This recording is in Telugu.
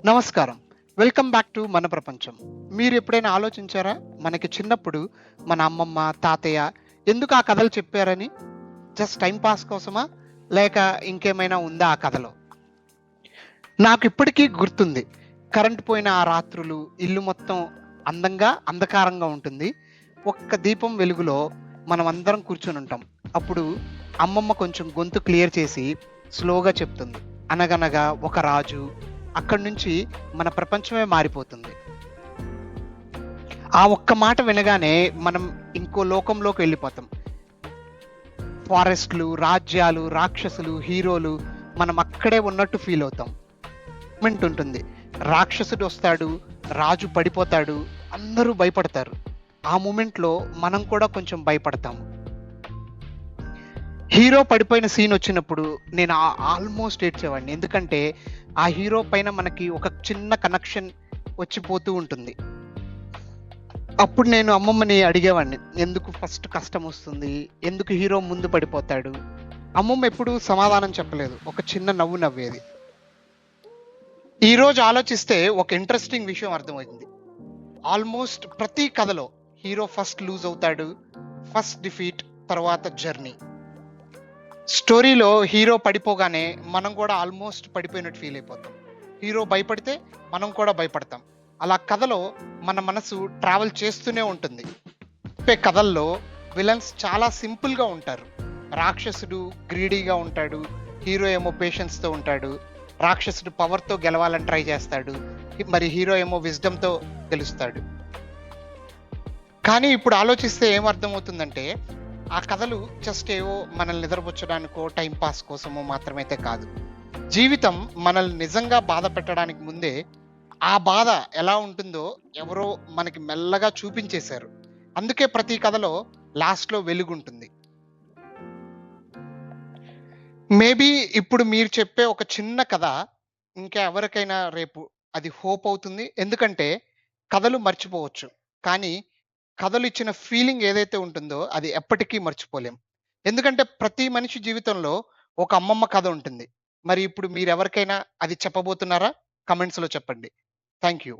నమస్కారం. వెల్కమ్ బ్యాక్ టు మన ప్రపంచం. మీరు ఎప్పుడైనా ఆలోచించారా? మనకి చిన్నప్పుడు మన అమ్మమ్మ, తాతయ్య ఎందుకు ఆ కథలు చెప్పారని? జస్ట్ టైమ్ పాస్ కోసమా? లేక ఇంకేమైనా ఉందా ఆ కథలో? నాకిప్పటికీ గుర్తుంది. కరెంట్ పోయిన ఆ రాత్రులు, ఇల్లు మొత్తం అందంగా, అంధకారంగా ఉంటుంది. ఒక్క దీపం వెలుగులో మనమందరం కూర్చొనుంటాం. అప్పుడు అమ్మమ్మ కొంచెం గొంతు క్లియర్ చేసి స్లోగా చెప్తుంది. అనగనగా ఒక రాజు, అక్కడి నుంచి మన ప్రపంచమే మారిపోతుంది. ఆ ఒక్క మాట వినగానే మనం ఇంకో లోకంలోకి వెళ్ళిపోతాం. ఫారెస్ట్‌లు, రాజ్యాలు, రాక్షసులు, హీరోలు మనం అక్కడే ఉన్నట్టు ఫీల్ అవుతాం. మూమెంట్ ఉంటుంది. రాక్షసుడొస్తాడు, రాజు పడిపోతాడు, అందరూ భయపడతారు. ఆ మూమెంట్‌లో మనం కూడా కొంచెం భయపడతాము. హీరో పడిపోయిన సీనొచ్చినప్పుడు నేను ఆల్మోస్ట్ ఏడ్చేవాడిని. ఎందుకంటే, ఆ హీరో పైన మనకి ఒక చిన్న కనెక్షన్ వచ్చిపోతూ ఉంటుంది. అప్పుడు నేను అమ్మమ్మని అడిగేవాడిని. ఎందుకు ఫస్ట్ కష్టమొస్తుంది? ఎందుకు హీరో ముందు పడిపోతాడు? అమ్మమ్మ ఎప్పుడూ సమాధానం చెప్పలేదు. ఒక చిన్న నవ్వు నవ్వేది. ఈరోజు ఆలోచిస్తే ఒక ఇంట్రెస్టింగ్ విషయం అర్థమైంది. ఆల్మోస్ట్ ప్రతి కథలో హీరో ఫస్ట్ లూజ్ అవుతాడు. ఫస్ట్ డిఫీట్, తర్వాత జర్నీ. స్టోరీలో హీరో పడిపోగానే మనం కూడా ఆల్మోస్ట్ పడిపోయినట్టు ఫీల్ అయిపోతాం. హీరో భయపడితే మనం కూడా భయపడతాం. అలా కథలో మన మనసు ట్రావెల్ చేస్తూనే ఉంటుంది. చెప్పే కథల్లో విలన్స్ చాలా సింపుల్‌గా ఉంటారు. రాక్షసుడు గ్రీడీగా ఉంటాడు. హీరో ఏమో పేషెన్స్‌తో ఉంటాడు. రాక్షసుడు పవర్‌తో గెలవాలని ట్రై చేస్తాడు. మరి హీరో ఏమో విజ్డమ్‌తో గెలుస్తాడు. కానీ ఇప్పుడు ఆలోచిస్తే ఏం అర్థమవుతుందంటే, ఆ కథలు జస్ట్ ఏవో మనల్ని నిద్రపుచ్చడానికో, టైమ్ పాస్ కోసమో మాత్రమైతే కాదు. జీవితం మనల్ని నిజంగా బాధ పెట్టడానికి ముందే, ఆ బాధ ఎలా ఉంటుందో ఎవరో మనకి మెల్లగా చూపించేశారు. అందుకే ప్రతి కథలో లాస్ట్‌లో వెలుగుంటుంది. మేబీ ఇప్పుడు మీరు చెప్పే ఒక చిన్న కథ ఇంకా ఎవరికైనా రేపు అది హోప్ అవుతుంది. ఎందుకంటే కథలు మర్చిపోవచ్చు. కానీ కథలు ఇచ్చిన ఫీలింగ్ ఏదైతే ఉంటుందో అది ఎప్పటికీ మర్చిపోలేం. ఎందుకంటే ప్రతి మనిషి జీవితంలో ఒక అమ్మమ్మ కథ ఉంటుంది. మరి ఇప్పుడు మీరెవరికైనా అది చెప్పబోతున్నారా? కామెంట్స్‌లో చెప్పండి. Thank you.